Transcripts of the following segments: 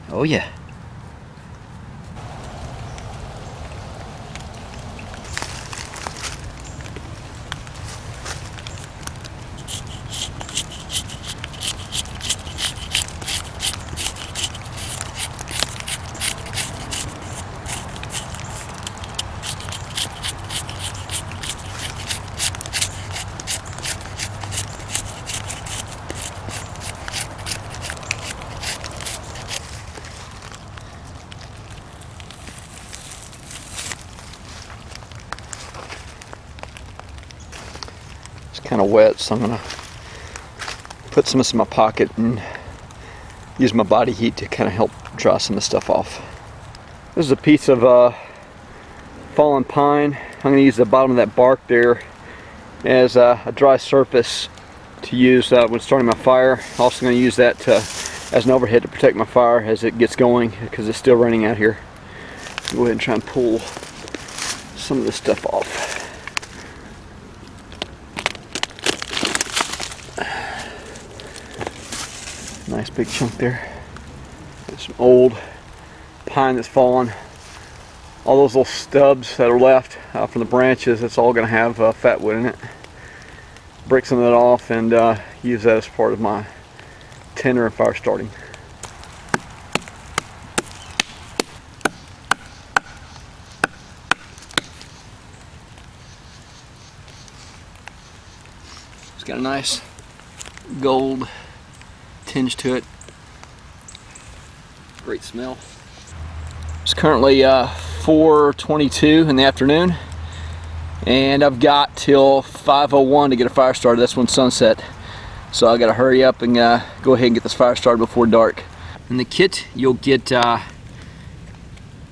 Oh yeah. Kind of wet, so I'm gonna put some of this in my pocket and use my body heat to kind of help dry some of the stuff off. This is a piece of fallen pine. I'm gonna use the bottom of that bark there as a dry surface to use when starting my fire. Also gonna use that as an overhead to protect my fire as it gets going, because it's still raining out here. Go ahead and try and pull some of this stuff off. Nice big chunk there. There's some old pine that's fallen. All those little stubs that are left from the branches, it's all going to have fat wood in it. Break some of that off and use that as part of my tinder and fire starting. It's got a nice gold tinge to it. Great smell. It's currently 4:22 in the afternoon, and I've got till 5:01 to get a fire started. That's when sunset. So I got to hurry up and go ahead and get this fire started before dark. In the kit, you'll get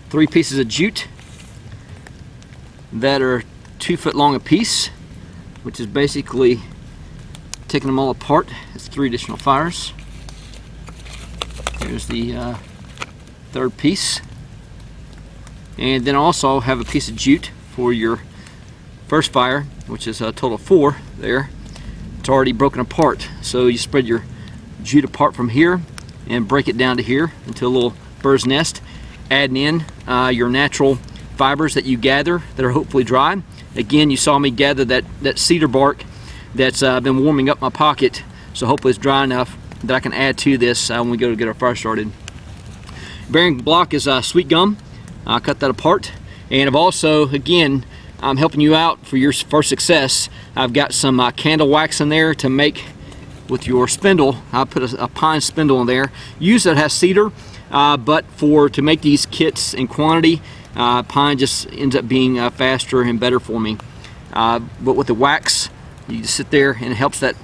3 pieces of jute that are 2 foot long a piece, which is basically taking them all apart. It's 3 additional fires. Here's the 3rd piece, and then also have a piece of jute for your first fire, which is a total of 4 there. It's already broken apart, so you spread your jute apart from here and break it down to here into a little bird's nest, adding in your natural fibers that you gather that are hopefully dry. Again, you saw me gather that cedar bark that's been warming up my pocket, so hopefully it's dry enough that I can add to this when we go to get our fire started. Bearing block is sweet gum. I'll cut that apart, and I've also, again, I'm helping you out for your first success. I've got some candle wax in there to make with your spindle. I put a pine spindle in there. Usually it has cedar, but to make these kits in quantity, pine just ends up being faster and better for me. But with the wax, you just sit there and it helps that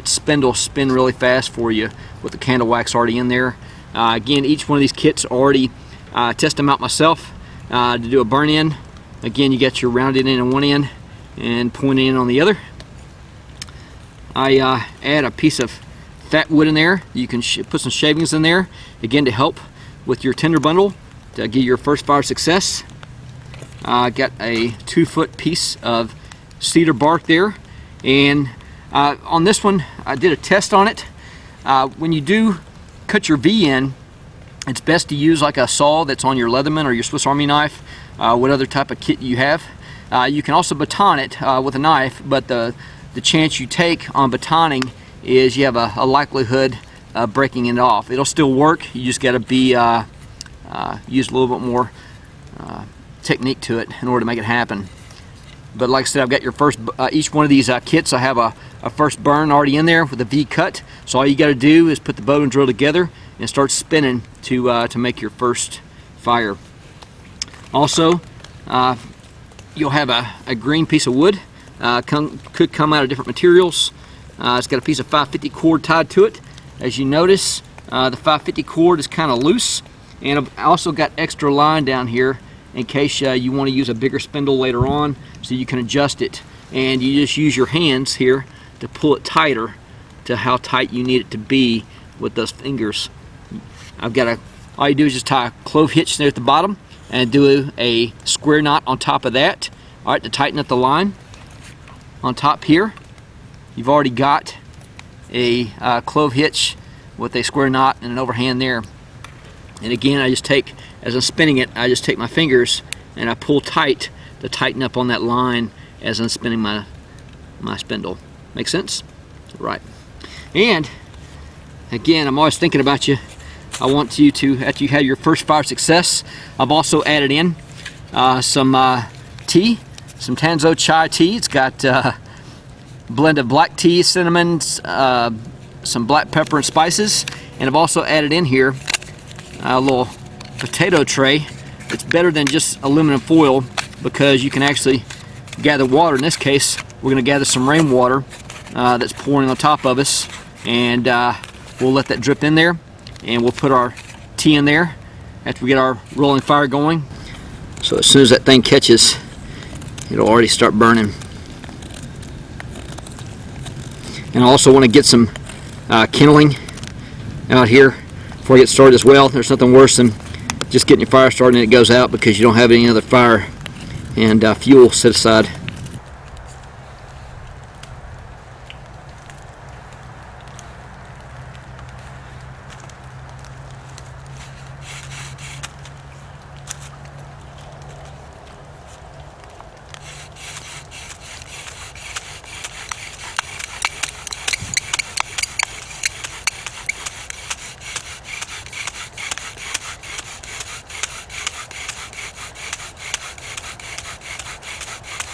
spindle spin really fast for you with the candle wax already in there. Again, each one of these kits already test them out myself to do a burn in. Again, you got your rounded end on one end and pointed in on the other. I add a piece of fat wood in there. You can put some shavings in there, again, to help with your tinder bundle to get your first fire success. I got a 2 foot piece of cedar bark there, and on this one I did a test on it. When you do cut your V in, it's best to use like a saw that's on your Leatherman or your Swiss Army knife, what other type of kit you have. You can also baton it with a knife, but the chance you take on batoning is you have a likelihood of breaking it off. It'll still work, you just got to be use a little bit more technique to it in order to make it happen. But like I said, I've got your first, each one of these kits, I have a first burn already in there with a V cut. So all you got to do is put the bow and drill together and start spinning to make your first fire. Also, you'll have a green piece of wood. Could come out of different materials. It's got a piece of 550 cord tied to it. As you notice, the 550 cord is kind of loose, and I've also got extra line down here in case you want to use a bigger spindle later on, so you can adjust it, and you just use your hands here to pull it tighter to how tight you need it to be with those fingers. All you do is just tie a clove hitch there at the bottom and do a square knot on top of that. All right, to tighten up the line on top here, you've already got a clove hitch with a square knot and an overhand there. And again, I just take, as I'm spinning it, I just take my fingers and I pull tight to tighten up on that line as I'm spinning my spindle. Make sense? Right. And again, I'm always thinking about you. I want you to, after you have your first fire success, I've also added in some tea, some Tanzo chai tea. It's got a blend of black tea, cinnamon, some black pepper and spices, and I've also added in here a little potato tray. It's better than just aluminum foil because you can actually gather water. In this case, we're going to gather some rainwater that's pouring on top of us, and we'll let that drip in there, and we'll put our tea in there after we get our rolling fire going. So as soon as that thing catches, it'll already start burning. And I also want to get some kindling out here before I get started as well. There's nothing worse than just getting your fire started and it goes out because you don't have any other fire and fuel set aside.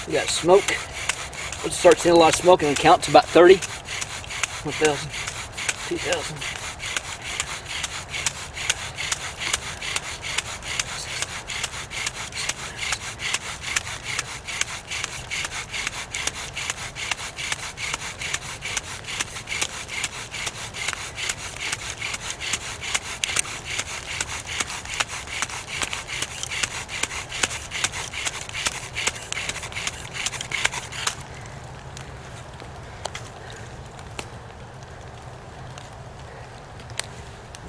We got smoke. We'll start seeing a lot of smoke and then count to about 30. 1,000, 2,000.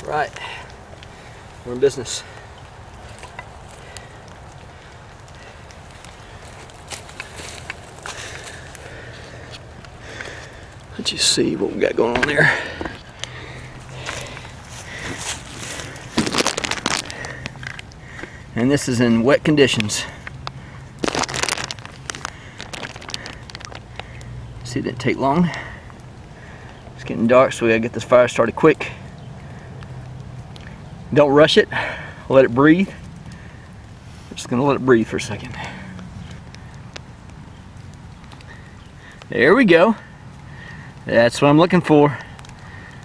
Right, we're in business. Let you see what we got going on there. And this is in wet conditions. See, it didn't take long. It's getting dark, so we gotta get this fire started quick. Don't rush it, let it breathe. I'm just gonna let it breathe for a second. There we go. That's what I'm looking for.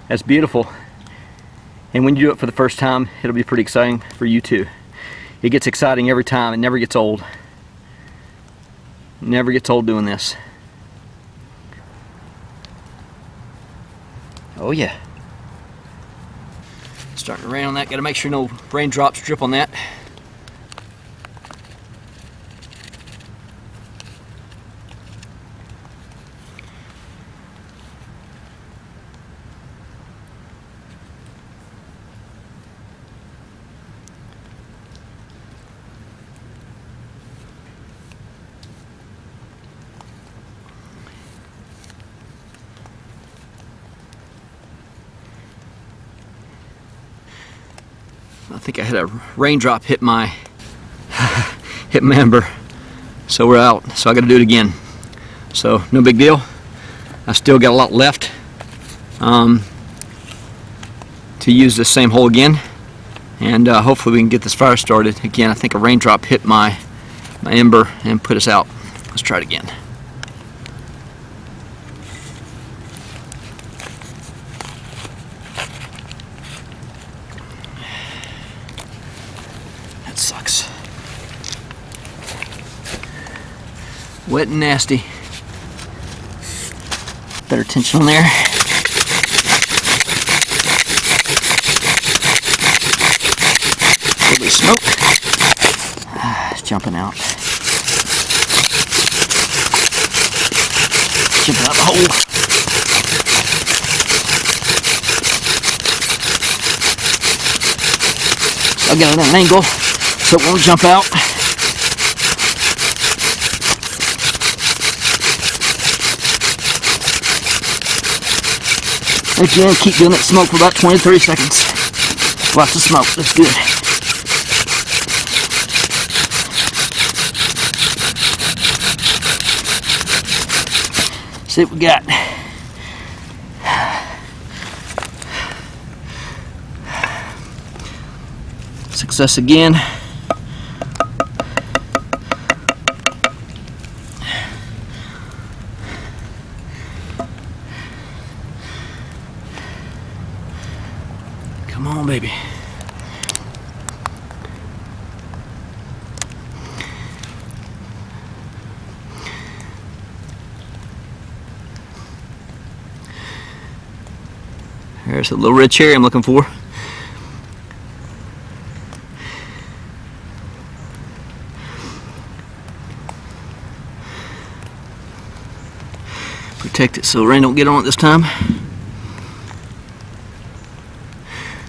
That's beautiful. And when you do it for the first time, it'll be pretty exciting for you too. It gets exciting every time, it never gets old. Never gets old doing this. Oh yeah. Starting to rain on that. Got to make sure no raindrops drip on that. I think I had a raindrop hit my ember, so we're out. So I got to do it again. So no big deal. I still got a lot left to use this same hole again, and hopefully we can get this fire started again. I think a raindrop hit my ember and put us out. Let's try it again. Sucks. Wet and nasty. Better tension on there. A little bit of smoke. It's jumping out. Jumping out the hole. I've got it at an angle so it won't jump out. Again, keep doing that smoke for about 20 to 30 seconds. Lots of smoke. That's good. See what we got. Success again. Come on, baby. There's a little red cherry I'm looking for. Protect it so rain don't get on it this time.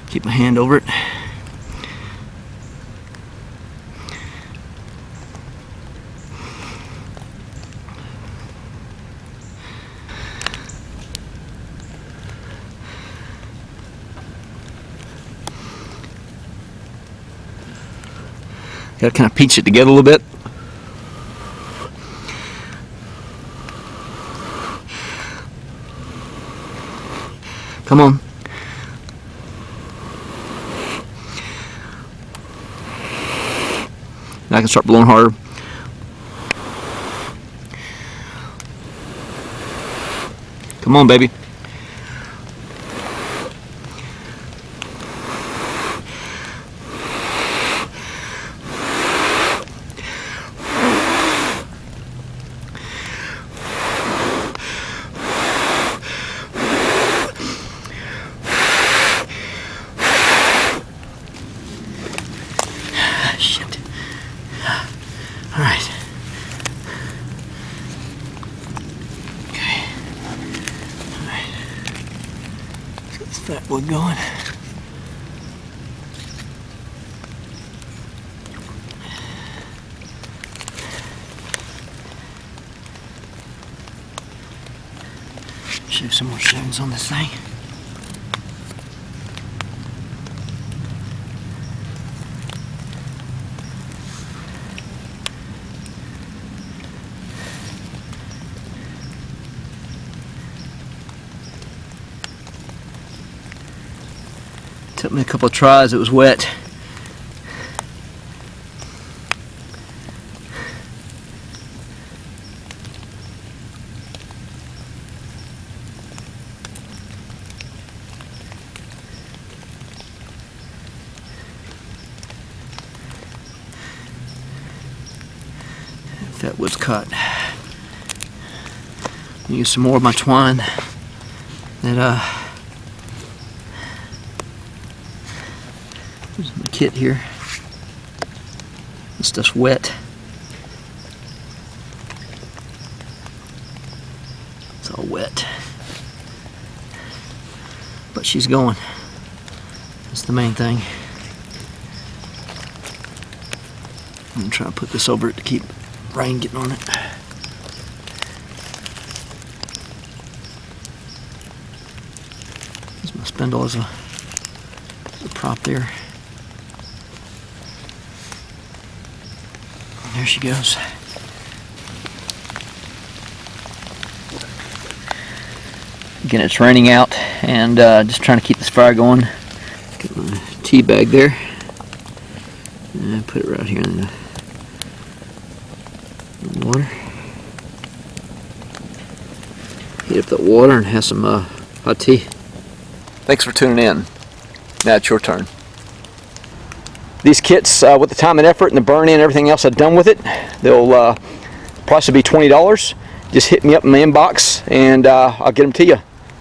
Keep my hand over it. Got to kind of pinch it together a little bit. Come on. Now I can start blowing harder. Come on, baby. Shit. All right. Okay. All right. Let's get this fat wood going. Shave some more shavings on this thing. Took me a couple of tries, it was wet. That wood's cut. Use some more of my twine that here's my kit here. This stuff's wet. It's all wet. But she's going. That's the main thing. I'm gonna try to put this over it to keep rain getting on it. There's my spindle as a prop there. There she goes. Again, it's raining out, and just trying to keep this fire going. Got my tea bag there. And put it right here in the water. Heat up the water and have some hot tea. Thanks for tuning in. Now it's your turn. These kits, with the time and effort and the burn-in and everything else I've done with it, they'll price will be $20. Just hit me up in my inbox and I'll get them to you.